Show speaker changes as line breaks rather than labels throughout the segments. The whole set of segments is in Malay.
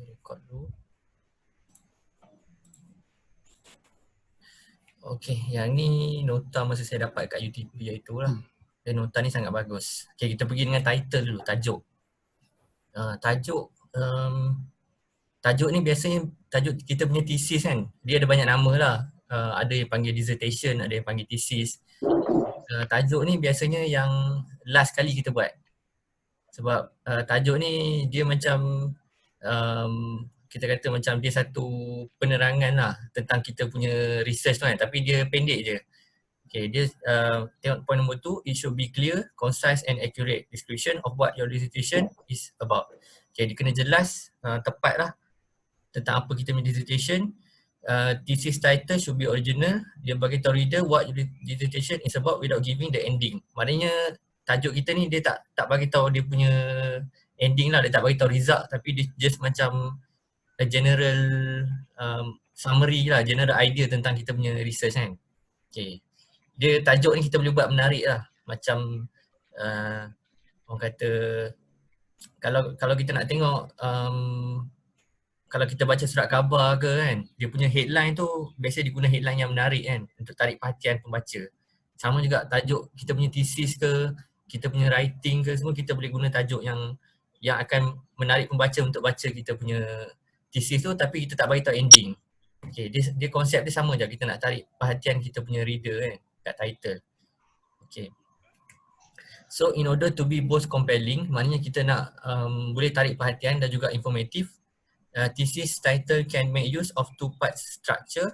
Record dulu. Okey, yang ni nota masa saya dapat kat UTP iaitu lah. Dan nota ni sangat bagus. Okey, kita pergi dengan title dulu, tajuk. Tajuk tajuk ni biasanya tajuk kita punya thesis kan. Dia ada banyak nama lah. Ada yang panggil dissertation, ada yang panggil thesis. Tajuk ni biasanya yang last kali kita buat. Sebab tajuk ni dia macam kita kata macam dia satu penerangan lah tentang kita punya research tu kan, tapi dia pendek je. Okay, dia tengok point nombor 2, it should be clear, concise and accurate description of what your dissertation is about. Okay, dia kena jelas, tepat lah tentang apa kita punya dissertation. Thesis title should be original. Dia bagi tahu reader what your dissertation is about without giving the ending. Maknanya tajuk kita ni dia tak bagi tahu dia punya ending lah, dia tak bagi tahu result, tapi dia just macam a general summary lah, general idea tentang kita punya research kan. Okay. Dia tajuk ni kita boleh buat menarik lah. Macam orang kata kalau kita nak tengok kalau kita baca surat khabar ke kan, dia punya headline tu biasa dia guna headline yang menarik kan untuk tarik perhatian pembaca. Sama juga tajuk kita punya thesis ke, kita punya writing ke, semua kita boleh guna tajuk yang akan menarik pembaca untuk baca kita punya thesis tu, tapi kita tak bagi tahu ending. Okay, dia konsep dia sama je, kita nak tarik perhatian kita punya reader kan kat title. Okay. So in order to be both compelling, maknanya kita nak boleh tarik perhatian dan juga informatif. Thesis title can make use of two-part structure,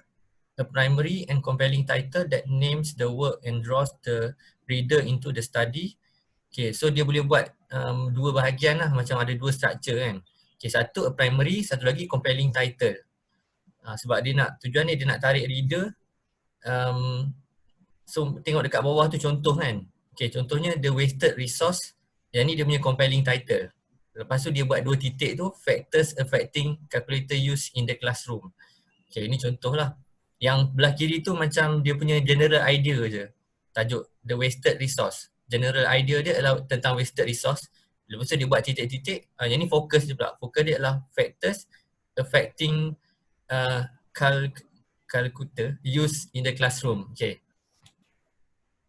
a primary and compelling title that names the work and draws the reader into the study. Okay, so dia boleh buat dua bahagian lah, macam ada dua structure kan. Okay, satu a primary, satu lagi compelling title. Sebab dia nak, tujuan dia nak tarik reader. So tengok dekat bawah tu contoh kan. Okay, contohnya the wasted resource. Yang ni dia punya compelling title. Lepas tu dia buat dua titik tu, factors affecting calculator use in the classroom. Okay, ini contoh lah. Yang belah kiri tu macam dia punya general idea je. Tajuk the wasted resource. General idea dia adalah tentang wasted resource. Lepas tu dia buat titik-titik. Yang ni fokus dia pula. Fokus dia adalah factors affecting calculator use in the classroom. Okay.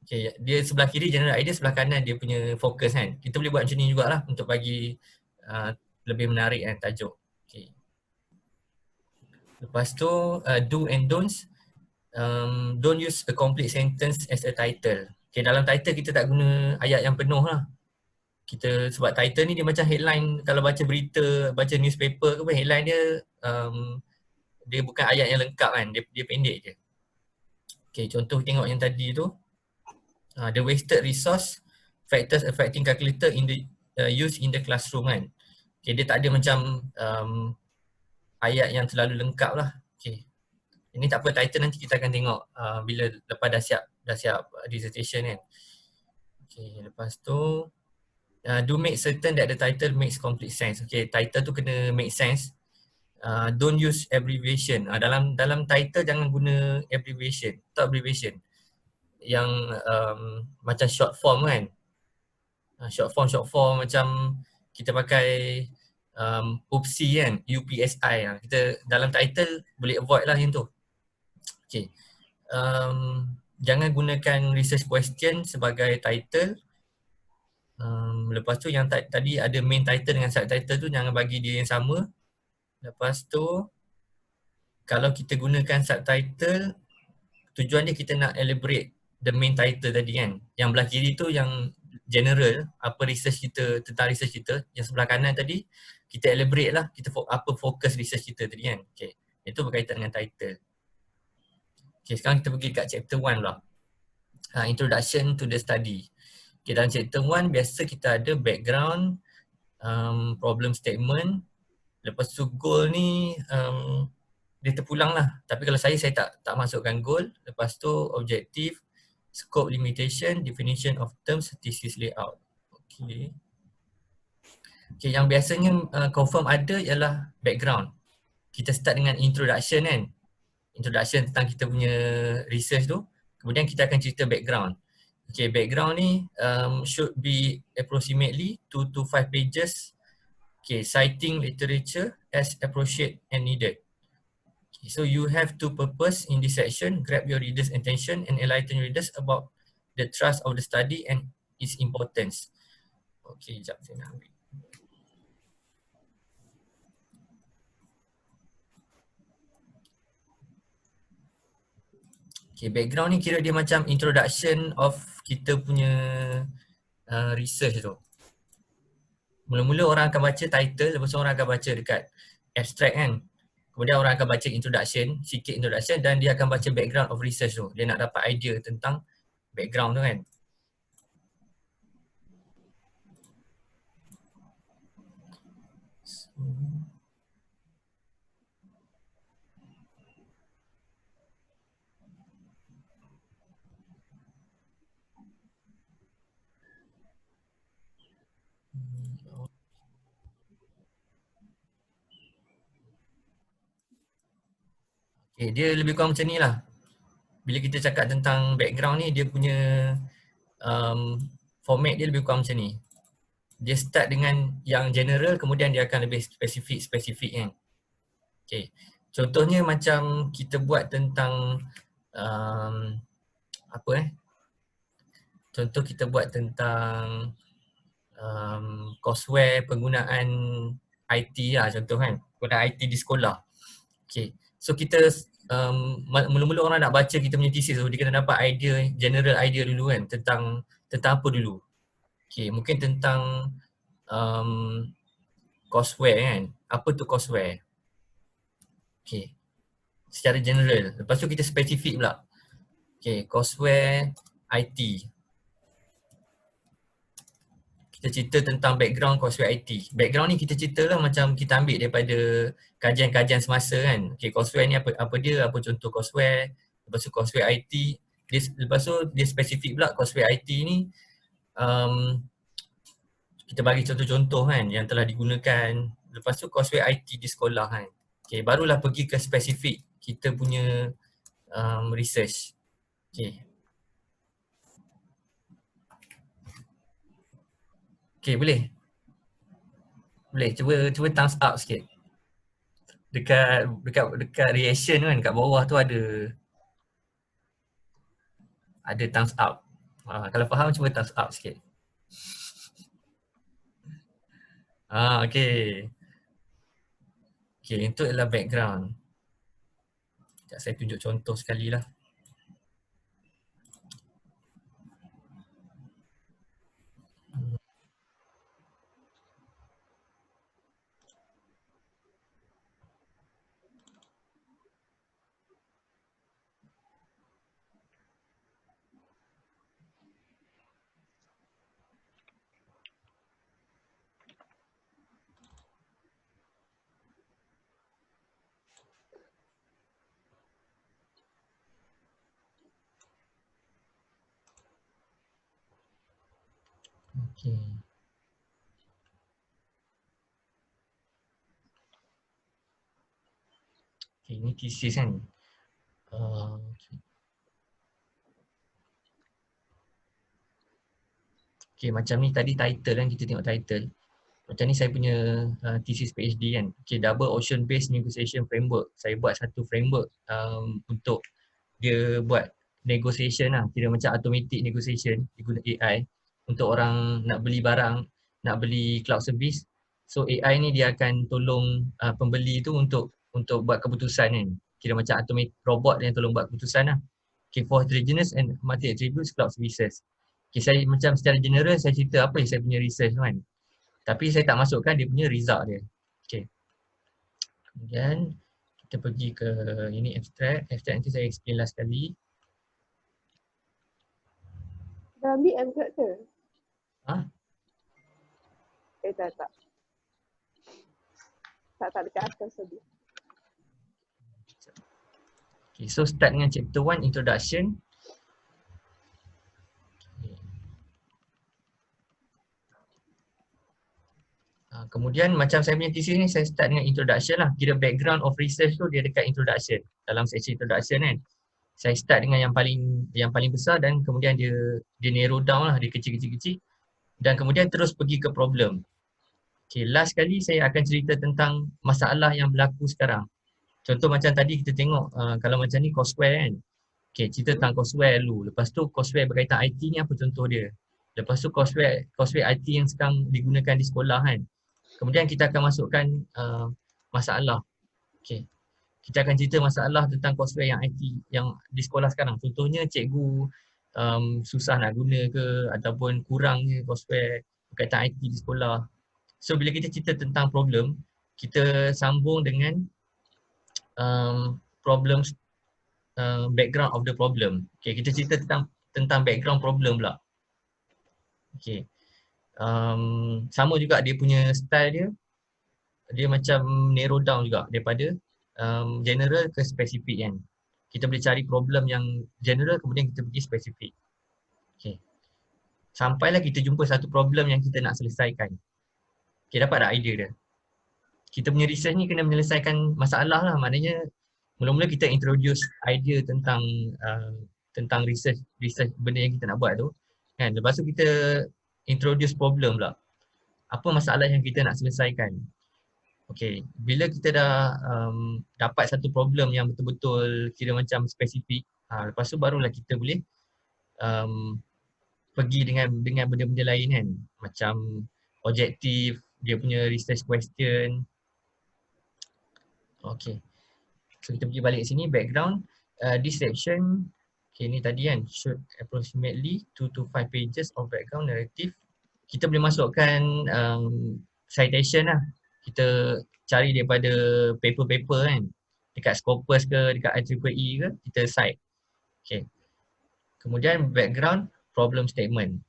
Okay, dia sebelah kiri general idea, sebelah kanan dia punya fokus kan. Kita boleh buat macam ni jugalah untuk bagi lebih menarik kan tajuk. Okay. Lepas tu do and don'ts. Don't use a complete sentence as a title. Okay, dalam title kita tak guna ayat yang penuh lah. Kita sebab title ni dia macam headline, kalau baca berita, baca newspaper ke apa, headline dia dia bukan ayat yang lengkap kan, dia pendek je. Okay, contoh tengok yang tadi tu. The wasted resource, factors affecting calculator in the use in the classroom kan. Okay, dia tak ada macam ayat yang terlalu lengkap lah. Okay. Ini tak apa, title nanti kita akan tengok bila lepas dah siap dissertation kan. Okay, lepas tu do make certain that the title makes complete sense. Okay, title tu kena make sense. Don't use abbreviation. Dalam title jangan guna abbreviation, tak abbreviation. Yang macam short form kan. Short form macam kita pakai UPSI kan, UPSI. Kita dalam title boleh avoid lah yang tu. Okay. Jangan gunakan research question sebagai title. Lepas tu yang tadi ada main title dengan subtitle tu jangan bagi dia yang sama. Lepas tu kalau kita gunakan subtitle, tujuan dia kita nak elaborate the main title tadi kan. Yang belah kiri tu yang general, apa research kita, tentang research kita. Yang sebelah kanan tadi kita elaborate lah, kita apa fokus research kita tadi kan. Okay. Itu berkaitan dengan title. Okay, sekarang kita pergi kat chapter 1 lah. Introduction to the study. Okay, dalam chapter 1 biasa kita ada background, problem statement. Lepas tu goal ni dia terpulang lah. Tapi kalau saya tak masukkan goal. Lepas tu objective, scope limitation, definition of terms, thesis layout. Okay. Okay, yang biasanya confirm ada ialah background. Kita start dengan introduction kan. Introduction tentang kita punya research tu. Kemudian kita akan cerita background. Okay, background ni should be approximately 2 to 5 pages. Okay, citing literature as appropriate and needed. Okay, so you have two purpose in this section: grab your readers' attention and enlighten readers about the thrust of the study and its importance. Okay, sekejap saya nak ambil. Okay, background ni kira dia macam introduction of kita punya research tu. Mula-mula orang akan baca title, lepas tu orang akan baca dekat abstract kan. Kemudian orang akan baca introduction, sikit introduction, dan dia akan baca background of research tu. Dia nak dapat idea tentang background tu kan. Okay, dia lebih kurang macam ni lah. Bila kita cakap tentang background ni, dia punya format dia lebih kurang macam ni. Dia start dengan yang general, kemudian dia akan lebih spesifik kan. Okay, contohnya macam kita buat tentang contoh kita buat tentang courseware penggunaan IT lah contoh kan, penggunaan IT di sekolah. Okay, so kita mula-mula orang nak baca kita punya thesis tu, dia kena dapat idea, general idea dulu kan, tentang apa dulu. Okay, mungkin tentang courseware kan, apa tu courseware. Okay, secara general. Lepas tu kita spesifik pula. Okay, courseware IT. Kita cerita tentang background courseware IT. Background ni kita cerita lah macam kita ambil daripada kajian-kajian semasa kan. Okay, courseware ni apa dia, apa contoh courseware, lepas tu courseware IT. Lepas tu dia spesifik pula courseware IT ni kita bagi contoh-contoh kan yang telah digunakan. Lepas tu courseware IT di sekolah kan. Okay, barulah pergi ke spesifik kita punya research. Okay. Okay, boleh? Boleh, cuba thumbs up sikit. Dekat reaction kan, kat bawah tu ada thumbs up. Kalau faham cuba thumbs up sikit. Okay. Okay, itu adalah background. Sekejap saya tunjuk contoh sekali lah. Okay. Okay, ini thesis kan. Okay, macam ni tadi title kan, kita tengok title. Macam ni saya punya thesis PhD kan. Okay, double ocean based negotiation framework. Saya buat satu framework untuk dia buat negotiation lah. Kira macam automatic negotiation, dia guna AI untuk orang nak beli barang, nak beli cloud service. So AI ni dia akan tolong pembeli tu untuk buat keputusan kan. Kira macam automatic robot yang tolong buat keputusan lah. Okay, for heterogeneous and multi-attributes cloud services. Okay, saya macam secara general saya cerita apa yang saya punya research kan. Tapi saya tak masukkan dia punya result dia. Okay. Kemudian kita pergi ke ini abstract. Abstract nanti saya explain last sekali.
Dah ambil abstract ke? Tak. Tak dekat atas tadi.
Okay, so start dengan chapter 1 introduction. Kemudian macam saya punya thesis ni saya start dengan introduction lah. Kira background of research tu dia dekat introduction. Dalam section introduction kan. Saya start dengan yang paling besar dan kemudian dia narrow down lah, dia kecil-kecil dan kemudian terus pergi ke problem. Okay, last kali saya akan cerita tentang masalah yang berlaku sekarang. Contoh macam tadi kita tengok kalau macam ni courseware kan. Okay, cerita tentang courseware dulu. Lepas tu courseware berkaitan IT ni apa contoh dia. Lepas tu courseware IT yang sekarang digunakan di sekolah kan. Kemudian kita akan masukkan masalah. Okay. Kita akan cerita masalah tentang courseware yang IT yang di sekolah sekarang. Contohnya cikgu susah nak guna ke ataupun kurangnya courseware berkaitan IT di sekolah. So bila kita cerita tentang problem, kita sambung dengan problem background of the problem. Okay, kita cerita tentang background problem pula. Okay. Sama juga dia punya style dia. Dia macam narrow down juga daripada general ke spesifik kan. Kita boleh cari problem yang general kemudian kita pergi spesifik. Okay. Sampailah kita jumpa satu problem yang kita nak selesaikan. Okay, dapat tak idea dia? Kita punya research ni kena menyelesaikan masalah lah. Maknanya mula-mula kita introduce idea tentang research benda yang kita nak buat tu kan. Lepas tu kita introduce problem pula. Apa masalah yang kita nak selesaikan. Okay, bila kita dah dapat satu problem yang betul-betul kira macam spesifik, lepas tu barulah kita boleh pergi dengan benda-benda lain kan. Macam objektif, dia punya research question. Okay. So kita pergi balik sini, background. This section, okay ni tadi kan, should approximately 2 to 5 pages of background narrative. Kita boleh masukkan citation lah. Kita cari daripada paper-paper kan. Dekat Scopus ke, dekat IEEE ke, kita cite. Okay. Kemudian background, problem statement.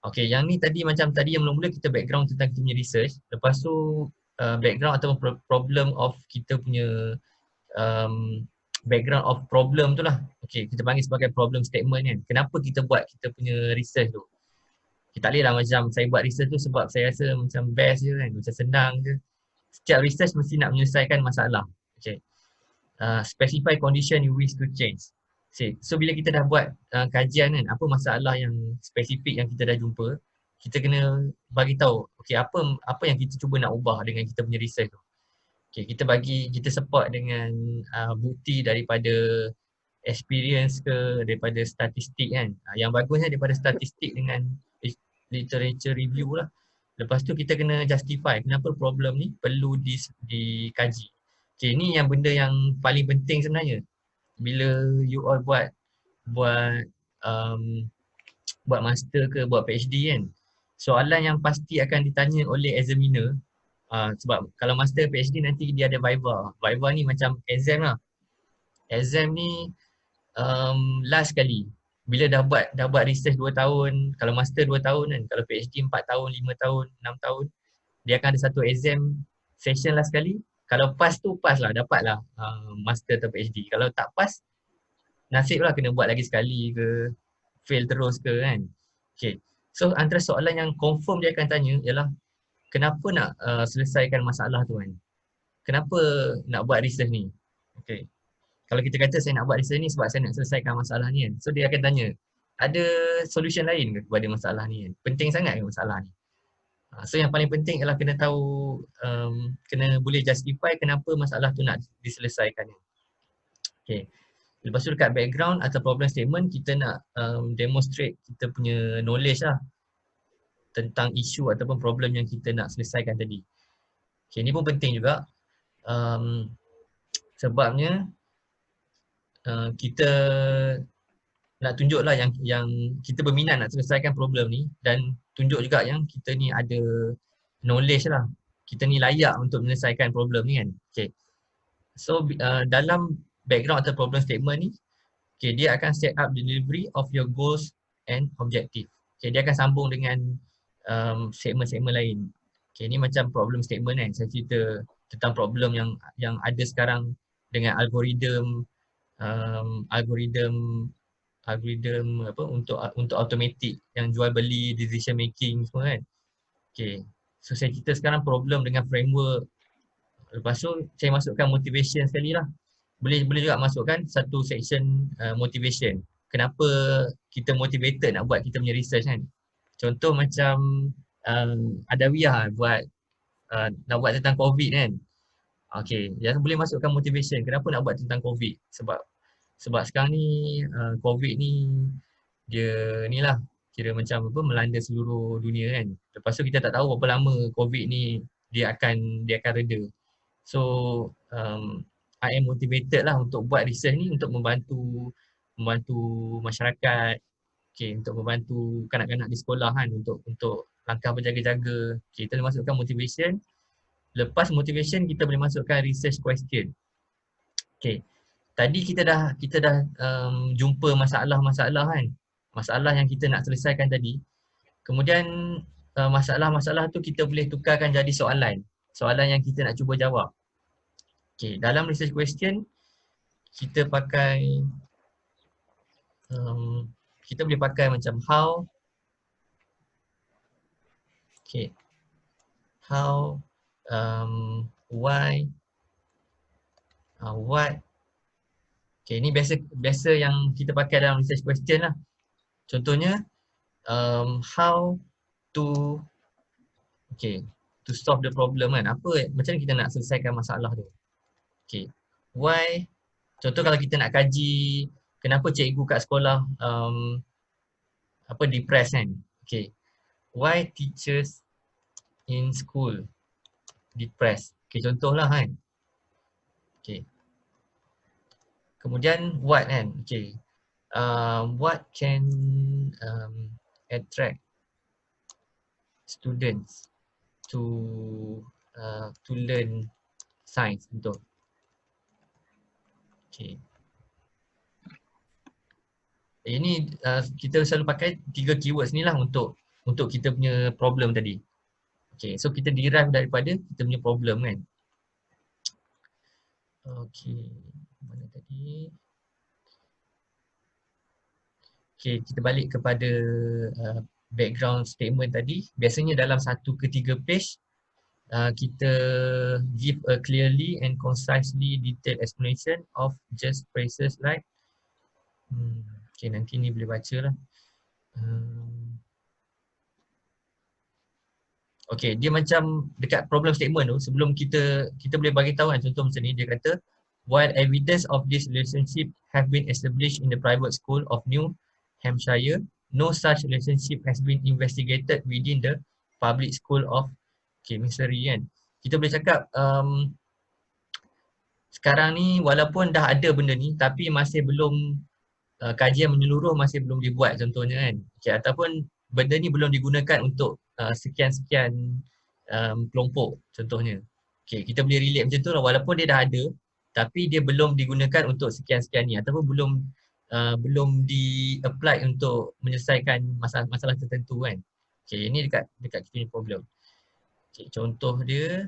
Okay, yang ni tadi macam tadi yang mula-mula kita background tentang kita punya research. Lepas tu background atau problem of kita punya background of problem tu lah. Okay, kita panggil sebagai problem statement kan. Kenapa kita buat kita punya research tu. Kita tak boleh lah macam saya buat research tu sebab saya rasa macam best je kan. Macam senang je. Setiap research mesti nak menyelesaikan masalah. Okay. Specify condition you wish to change. So bila kita dah buat kajian kan, apa masalah yang spesifik yang kita dah jumpa, kita kena bagi tahu okay, apa yang kita cuba nak ubah dengan kita punya research tu. Okay, kita support dengan bukti daripada experience ke, daripada statistik kan. Yang bagusnya daripada statistik dengan literature review lah. Lepas tu kita kena justify kenapa problem ni perlu dikaji. Okay, ni yang benda yang paling penting sebenarnya. Bila you all buat master ke, buat PhD kan, soalan yang pasti akan ditanya oleh examiner sebab kalau master PhD nanti dia ada viva. Viva ni macam exam lah. Exam ni last kali bila dah buat research 2 tahun, kalau master 2 tahun kan, kalau PhD 4 tahun, 5 tahun, 6 tahun, dia akan ada satu exam session last kali. Kalau pass tu pass lah, dapat lah master atau PhD. Kalau tak pass, nasib lah kena buat lagi sekali ke, fail terus ke kan. Okay. So antara soalan yang confirm dia akan tanya ialah kenapa nak selesaikan masalah tu kan. Kenapa nak buat research ni. Okay. Kalau kita kata saya nak buat research ni sebab saya nak selesaikan masalah ni kan. So dia akan tanya, ada solution lain ke kepada masalah ni kan. Penting sangat ke masalah ni. So yang paling penting ialah kena tahu, kena boleh justify kenapa masalah tu nak diselesaikan. Okay. Lepas tu dekat background atau problem statement, kita nak demonstrate kita punya knowledge lah tentang isu ataupun problem yang kita nak selesaikan tadi. Okay, ni pun penting juga sebabnya kita nak tunjuk lah yang kita berminat nak selesaikan problem ni dan tunjuk juga yang kita ni ada knowledge lah. Kita ni layak untuk menyelesaikan problem ni kan. Okay. So dalam background atau problem statement ni, okay, dia akan set up delivery of your goals and objective. Okay, dia akan sambung dengan segmen-segmen lain. Okay, ni macam problem statement kan. Saya cerita tentang problem yang ada sekarang dengan algoritma apa untuk automatic yang jual beli, decision making semua kan. Okay. So saya cerita sekarang problem dengan framework. Lepas tu saya masukkan motivation sekali lah. Boleh juga masukkan satu section motivation. Kenapa kita motivated nak buat kita punya research kan. Contoh macam Adawiyah buat nak buat tentang COVID kan. Okay, yang boleh masukkan motivation. Kenapa nak buat tentang COVID? Sebab sekarang ni COVID ni dia ni lah kira macam apa melanda seluruh dunia kan. Lepas tu kita tak tahu berapa lama COVID ni dia akan reda. So I am motivated lah untuk buat research ni untuk membantu masyarakat. Okay, untuk membantu kanak-kanak di sekolah kan untuk langkah berjaga-jaga. Okay, kita boleh masukkan motivation. Lepas motivation kita boleh masukkan research question. Okay. Tadi kita dah jumpa masalah-masalah kan. Masalah yang kita nak selesaikan tadi. Kemudian masalah-masalah tu kita boleh tukarkan jadi soalan. Soalan yang kita nak cuba jawab. Okay, dalam research question kita pakai kita boleh pakai macam how, okay, how, why, what. Okay, ni biasa yang kita pakai dalam research question lah. Contohnya how to, okay, to solve the problem kan. Macam mana kita nak selesaikan masalah tu. Okay, why, contoh kalau kita nak kaji kenapa cikgu kat sekolah depressed kan. Okay, why teachers in school depressed. Okay, contohlah kan. Okay. Kemudian what kan. Okay. What can attract students to learn science betul. Okay. Ini kita selalu pakai 3 keywords ni lah untuk kita punya problem tadi. Okay, so kita derive daripada kita punya problem kan. Okay, mana tadi? Okay, kita balik kepada background statement tadi. Biasanya dalam 1 ke 3 page, kita give a clearly and concisely detailed explanation of just phrases like okay, nanti ni boleh baca lah. Okay, dia macam dekat problem statement tu sebelum kita boleh bagi tahu kan, contoh macam ni dia kata while evidence of this relationship have been established in the private school of New Hampshire, no such relationship has been investigated within the public school of Missouri kan. Kita boleh cakap sekarang ni walaupun dah ada benda ni tapi masih belum kajian menyeluruh masih belum dibuat contohnya kan. Okay, ataupun benda ni belum digunakan untuk sekian-sekian kelompok contohnya. Okay, kita boleh relate macam tu lah walaupun dia dah ada tapi dia belum digunakan untuk sekian-sekian ni ataupun belum di-apply untuk menyelesaikan masalah tertentu kan. Okay, ini dekat kita punya problem. Okay, contoh dia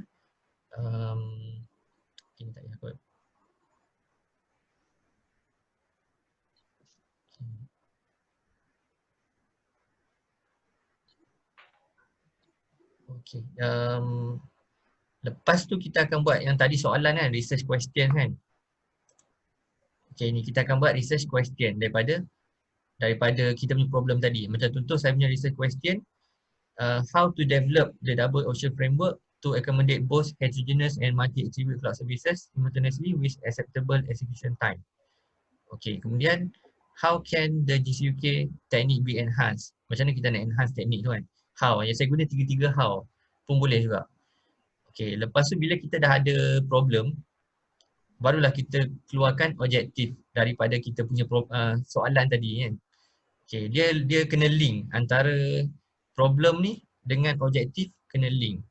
ini tak payah kot. Okay. Lepas tu kita akan buat yang tadi soalan kan, research question kan. Okay, ni kita akan buat research question daripada kita punya problem tadi. Macam contoh saya punya research question, how to develop the double ocean framework to accommodate both heterogeneous and multi-attribute cloud services simultaneously with acceptable execution time. Okay, kemudian how can the GCUK technique be enhanced? Macam mana kita nak enhance teknik tu kan? How, yang saya guna 3 how pun boleh juga. Okay, lepas tu bila kita dah ada problem, barulah kita keluarkan objektif daripada kita punya soalan tadi kan. Okay, dia kena link antara problem ni dengan objektif kena link.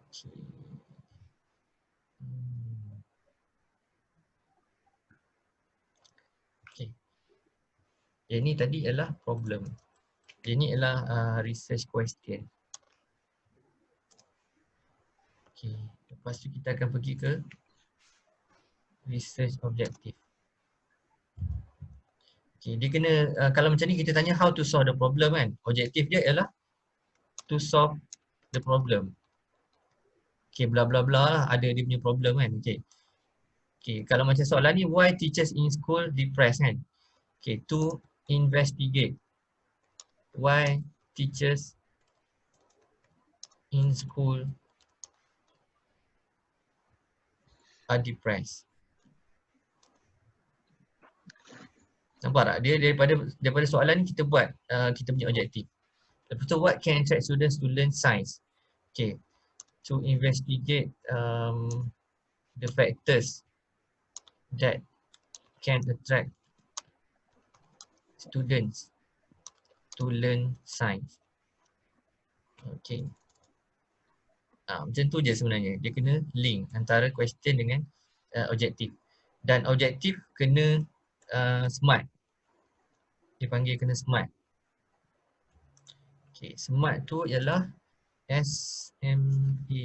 Okay. Okay. Yang ni tadi adalah problem. Ini adalah research question. Okay. Lepas tu kita akan pergi ke research objective. Okay. Dia kena, kalau macam ni kita tanya how to solve the problem kan. Objektif dia ialah to solve the problem. Okay, bla bla bla lah, ada dia punya problem kan. Okay. Okay, kalau macam soalan ni, why teachers in school depressed kan. Okay, to investigate why teachers in school are depressed. Nampak tak? Dia daripada soalan ni kita buat kita punya objektif. Lepas tu, what can attract students to learn science? Okay, to investigate the factors that can attract students to learn science. Okay. Macam tu je sebenarnya. Dia kena link antara question dengan objektif. Dan objektif kena smart. Dia panggil kena smart. Okay, smart tu ialah S-M-A-R-T.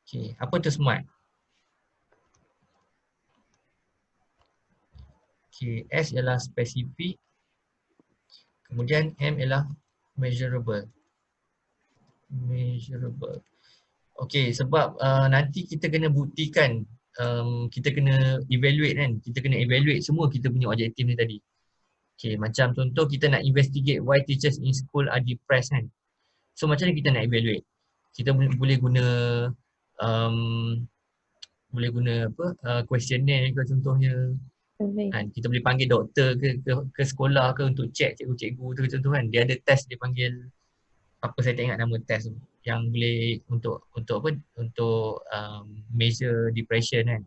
Okay, apa tu smart? Okay, S ialah specific. Kemudian M ialah measurable. Measurable. Okay, sebab nanti kita kena buktikan, kita kena evaluate kan. Kita kena evaluate semua kita punya objektif ni tadi. Okay, macam contoh kita nak investigate why teachers in school are depressed kan. So macam mana kita nak evaluate? Kita boleh guna questionnaire ke contohnya. Kan? Kita boleh panggil doktor ke sekolah ke untuk check cikgu-cikgu tu contoh kan. Dia ada test dia panggil, apa saya tak ingat nama test tu, yang boleh untuk measure depression kan.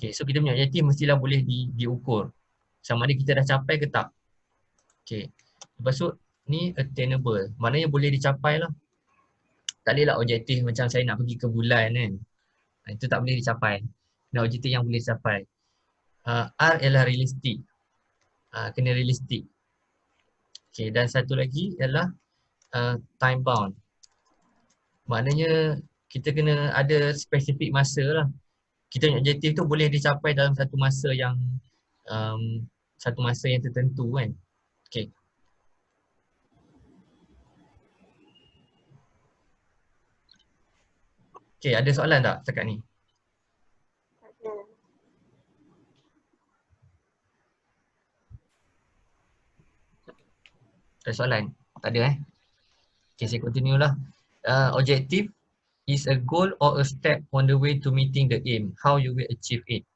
Okay, so kita punya objektif mestilah boleh diukur sama ada kita dah capai ke tak. Okay, lepas tu ni attainable, maknanya boleh dicapai lah. Tak boleh lah objektif macam saya nak pergi ke bulan kan, itu tak boleh dicapai. Dan objektif yang boleh dicapai. R ialah realistic, kena realistic. Okay, dan satu lagi ialah time bound. Maknanya kita kena ada spesifik masa lah. Kita punya objektif tu boleh dicapai dalam satu masa yang tertentu kan. Okay. Okay, ada soalan tak setakat ni? Ada soalan? Tak ada Okay, saya continue lah. Objective is a goal or a step on the way to meeting the aim. How you will achieve it.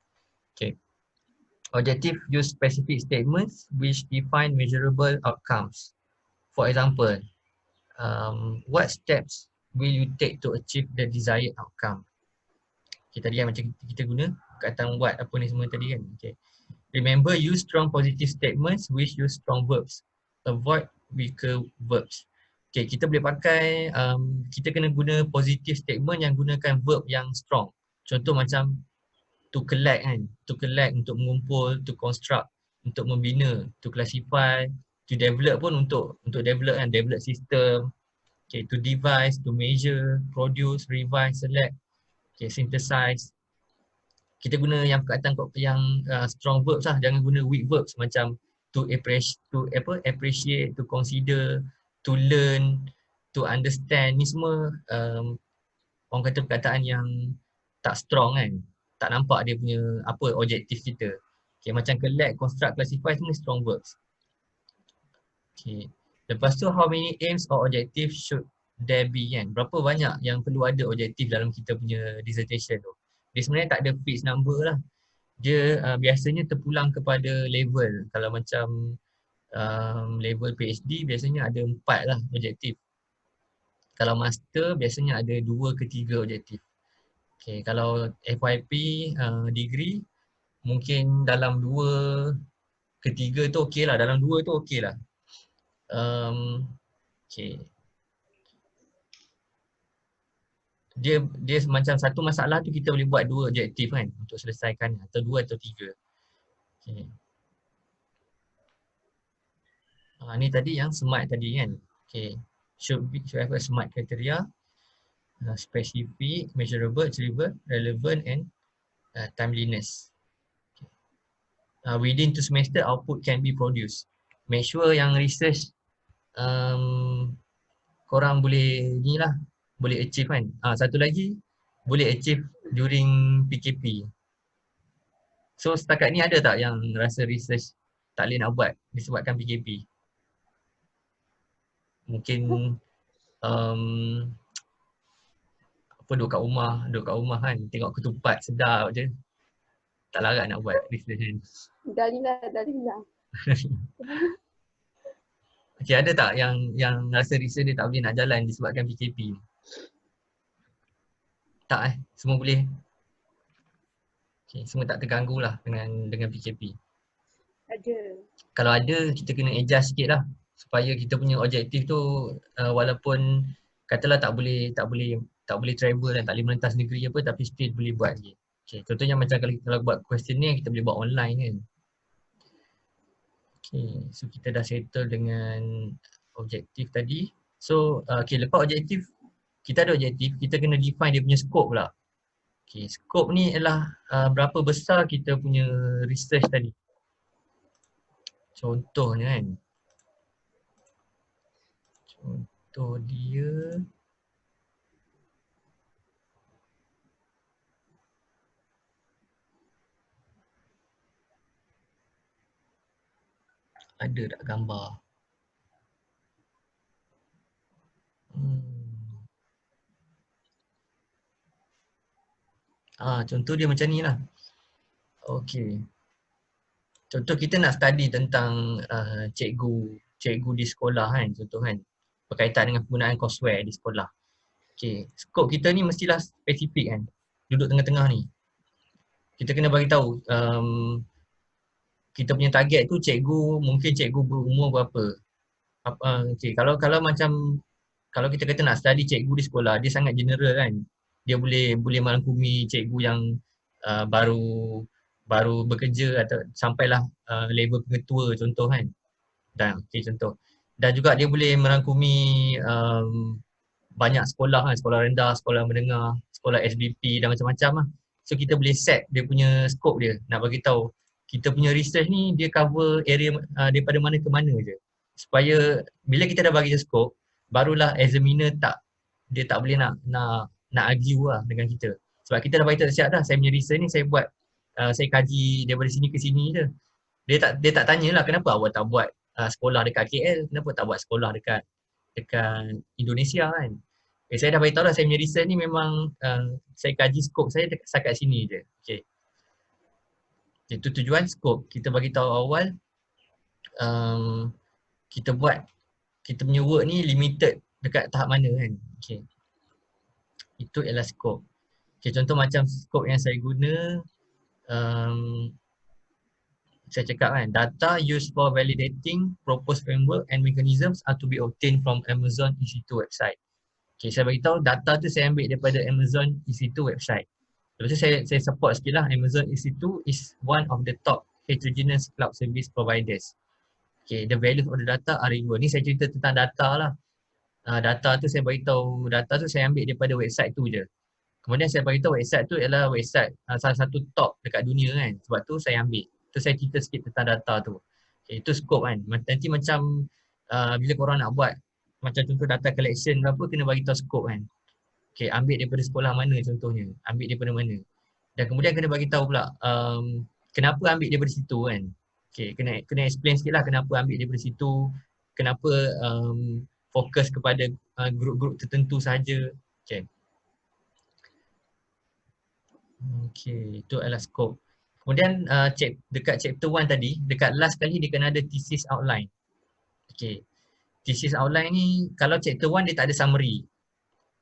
Okay. Objective use specific statements which define measurable outcomes. For example, what steps will you take to achieve the desired outcome? Okay, tadi kan macam kita guna perkataan what apa ni semua tadi kan. Okay. Remember, use strong positive statements which use strong verbs. Avoid weaker verbs. Okay, kita boleh pakai, kita kena guna positive statement yang gunakan verb yang strong. Contoh macam to collect kan, to collect untuk mengumpul, to construct untuk membina, to classify, to develop pun untuk develop kan, develop system. Okay, to devise, to measure, produce, revise, select, okay, synthesize. Kita guna yang perkataan yang strong verbs lah, jangan guna weak verbs macam to appreciate, to consider, to learn, to understand. Ni semua orang kata perkataan yang tak strong kan. Tak nampak dia punya apa objektif kita. Okay, macam collect, construct, classify semua strong verbs. Okay. Lepas tu how many aims or objectives should there be kan. Berapa banyak yang perlu ada objektif dalam kita punya dissertation tu. Dia sebenarnya tak ada fixed number lah. Dia biasanya terpulang kepada level. Kalau macam level PhD biasanya ada 4 lah objektif. Kalau master biasanya ada 2 ke 3 objektif. Okay, kalau FYP degree mungkin dalam 2 ke 3 tu okey lah. Dalam 2 tu okey lah. Okay. Dia macam satu masalah tu kita boleh buat 2 objektif kan untuk selesaikan, atau 2 atau 3. Okay. Ni tadi yang smart tadi kan. Okay. Should have a smart criteria. Specific, measurable, achievable, relevant and timeliness. Okay. Within 2 semester output can be produced. Make sure yang research korang boleh ni lah, boleh achieve kan. Satu lagi, boleh achieve during PKP. So setakat ni ada tak yang rasa research tak boleh nak buat disebabkan PKP? Mungkin um, apa duduk kat rumah kan, tengok ketupat sedap je. Tak larat nak buat research kan.
Dalila.
Okay, ada tak yang rasa research dia tak boleh nak jalan disebabkan PKP? Tak semua boleh. Okay, semua tak terganggu lah dengan PKP.
Ada.
Kalau ada, kita kena adjust sikit lah supaya kita punya objektif tu walaupun katalah tak boleh travel dan tak boleh melintas negeri apa, tapi still boleh buat lagi. Okay, contohnya macam kalau buat questionnaire kita boleh buat online kan. Okay, so kita dah settle dengan objektif tadi. So okay, lepas objektif, kita ada objektif, kita kena define dia punya scope pula. Okay, scope ni ialah berapa besar kita punya research tadi. Contohnya kan, contoh dia ada tak gambar? Contoh dia macam ni lah. Okay. Contoh kita nak study tentang cikgu di sekolah kan, contoh kan. Berkaitan dengan penggunaan courseware di sekolah. Okay. Skop kita ni mestilah spesifik kan. Duduk tengah-tengah ni. Kita kena bagi tahu kita punya target tu cikgu, mungkin cikgu berumur berapa. Okay. Kalau macam kalau kita kata nak study cikgu di sekolah, dia sangat general kan. Dia boleh merangkumi cikgu yang baru bekerja atau sampailah level pengetua contoh kan. Dan contoh. Dan juga dia boleh merangkumi banyak sekolah kan, sekolah rendah, sekolah menengah, sekolah SBP dan macam-macam lah. So kita boleh set dia punya scope dia, nak bagi tahu kita punya research ni dia cover area daripada mana ke mana je. Supaya bila kita dah bagi dia scope, barulah examiner dia tak boleh nak argue lah dengan kita. Sebab kita dah bagi tahu siap dah, saya punya research ni saya buat, saya kaji daripada sini ke sini je. Dia tak tanyalah kenapa awak tak buat sekolah dekat KL, kenapa tak buat sekolah dekat Indonesia kan. Saya dah beritahu dah saya punya research ni memang saya kaji skop saya dekat sini je. Okay. Itu tujuan skop. Kita bagi tahu awal kita buat kita punya work ni limited dekat tahap mana kan. Okay. Itu ialah skop. Okay, contoh macam skop yang saya guna, saya cakap kan, data used for validating proposed framework and mechanisms are to be obtained from Amazon EC2 website. Okay, saya beritahu data tu saya ambil daripada Amazon EC2 website. Lepas tu saya support sikit lah, Amazon EC2 is one of the top heterogeneous cloud service providers. Okay, the value of the data are real. Ni saya cerita tentang data lah. Data tu saya beritahu, data tu saya ambil daripada website tu je. Kemudian saya beritahu website tu ialah website salah satu top dekat dunia kan. Sebab tu saya ambil. Tu saya cerita sikit tentang data tu. Okay, itu scope kan. Nanti macam bila korang nak buat macam contoh data collection ke apa, kena bagi tahu scope kan. Okay, ambil daripada sekolah mana contohnya. Ambil daripada mana. Dan kemudian kena bagi tahu pula kenapa ambil daripada situ kan. Okay, kena explain sikit lah kenapa ambil daripada situ. Kenapa fokus kepada grup-grup tertentu saja. Okay. Okay, itu adalah scope. Kemudian dekat chapter 1 tadi, dekat last kali dia kena ada thesis outline. Okay, thesis outline ni kalau chapter 1 dia tak ada summary.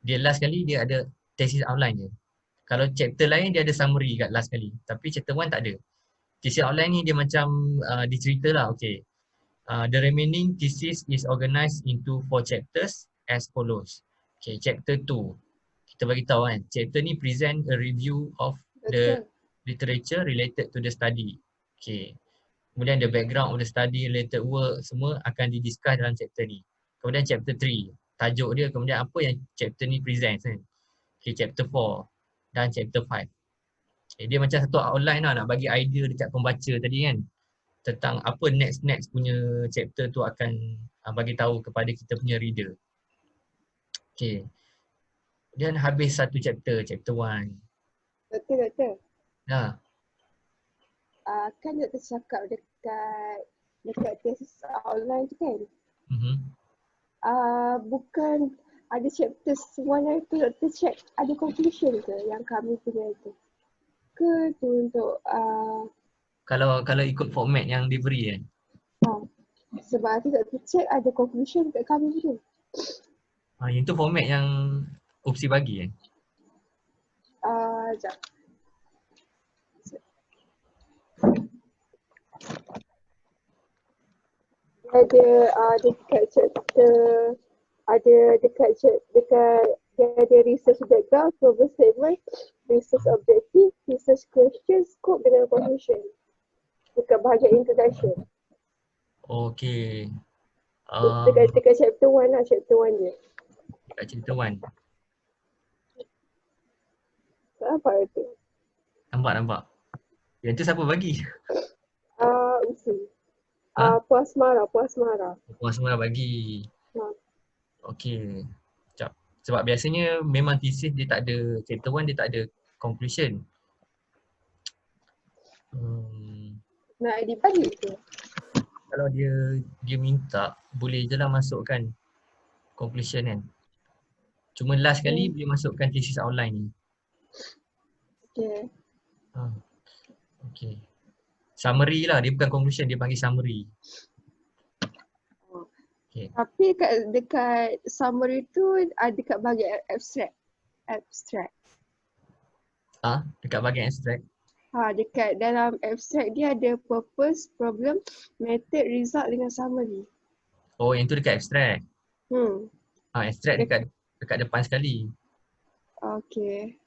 Dia last kali dia ada thesis outline je. Kalau chapter lain dia ada summary kat last kali. Tapi chapter 1 tak ada. Thesis outline ni dia macam dicerita lah, okay. The remaining thesis is organized into 4 chapters as follows. Okay, chapter 2. Kita bagi tahu kan, chapter ni present a review of the literature related to the study. Okay. Kemudian the background of the study related work semua akan didiscuss dalam chapter ni. Kemudian chapter 3, tajuk dia kemudian apa yang chapter ni present kan. Okay, chapter 4 dan chapter 5. Okay, dia macam satu outline lah nak bagi idea dekat pembaca tadi kan. Tentang apa next punya chapter tu akan bagi tahu kepada kita punya reader. Okay. Dan habis satu chapter 1.
Doktor.
Nah.
Kan doktor cakap dekat tesis online tu kan. Bukan ada chapter semuanya itu Dr. check ada conclusion ke yang kami punya itu? Ke tu untuk
Kalau ikut format yang diberi kan.
sebab nanti Dr. check ada conclusion kat kami punya.
Yang tu format yang opsi bagi kan.
Sekejap. Ada dekat chapter dekat dia ada research background, problem statement, research objective, research question, scope dengan conclusion. Dekat bahagian introduction.
Okay.
Dekat chapter 1 lah, chapter 1 je.
Dekat chapter 1.
Apa itu?
Nampak. Yang tu siapa bagi?
Usi.
Ha?
Puas marah.
Puan semua bagi.
Ha.
Okay. Sekejap. Sebab biasanya memang thesis dia tak ada, chapter 1 dia tak ada conclusion.
Nak dibagi ke?
Kalau dia minta, boleh je lah masukkan conclusion kan. Cuma last kali boleh masukkan thesis outline ni.
Okay.
Okay. Summary lah, dia bukan conclusion, dia panggil summary. Okay.
Tapi dekat summary tu ada dekat bahagian abstract.
Dekat bahagian abstract.
Dekat dalam abstract dia ada purpose, problem, method, result dengan summary.
Oh, yang tu dekat abstract. Abstract dekat depan sekali.
Okay.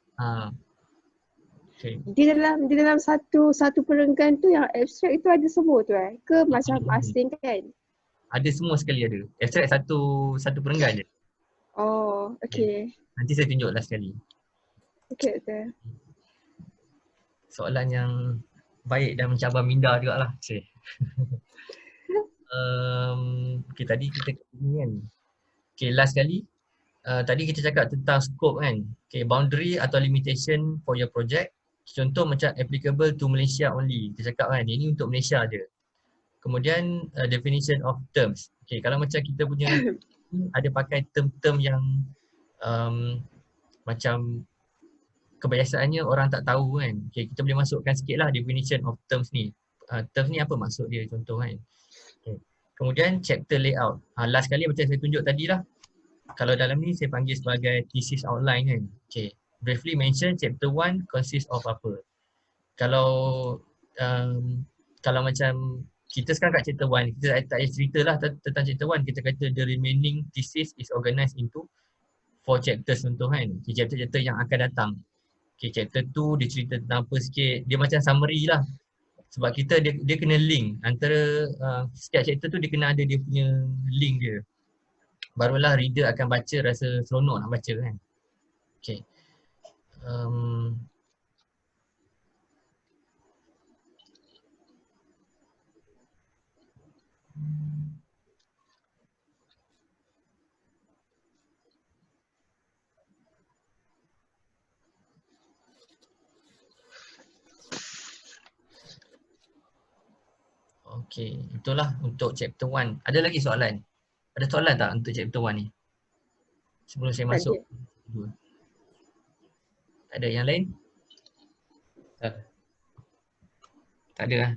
Okay.
Di dalam satu perenggan tu yang abstract itu ada semua tu ke macam asing kan?
Ada semua sekali ada. Abstract satu perenggan je.
Oh, okay.
Nanti saya tunjuk last sekali.
Okay, betul.
Soalan yang baik dan mencabar minda jugalah. Okay. Okay, tadi kita ni kan. Okay, last sekali. Tadi kita cakap tentang scope kan. Okay, boundary atau limitation for your project. Contoh macam applicable to Malaysia only. Kita cakap kan, ini untuk Malaysia je. Kemudian definition of terms. Okay, kalau macam kita punya ada pakai term-term yang macam kebiasaannya orang tak tahu kan. Okay, kita boleh masukkan sikit lah definition of terms ni. Terms ni apa maksud dia contoh kan. Okay. Kemudian chapter layout. Last kali macam saya tunjuk tadi lah. Kalau dalam ni saya panggil sebagai thesis outline kan. Okay. Briefly mention chapter 1 consists of apa. Kalau macam kita sekarang kat chapter 1, kita tak payah cerita lah tentang chapter 1. Kita kata the remaining thesis is organised into 4 chapters contoh kan. Okay, chapter-chapter yang akan datang. Okay, chapter 2 dia cerita tentang apa sikit. Dia macam summary lah. Sebab kita dia kena link antara setiap chapter tu dia kena ada dia punya link dia. Barulah reader akan baca rasa seronok nak baca kan. Okay. Okay, itulah untuk chapter 1. Ada lagi soalan? Ada soalan tak untuk chapter 1 ni? Sebelum saya masuk. Tak ada yang lain? Tak ada lah.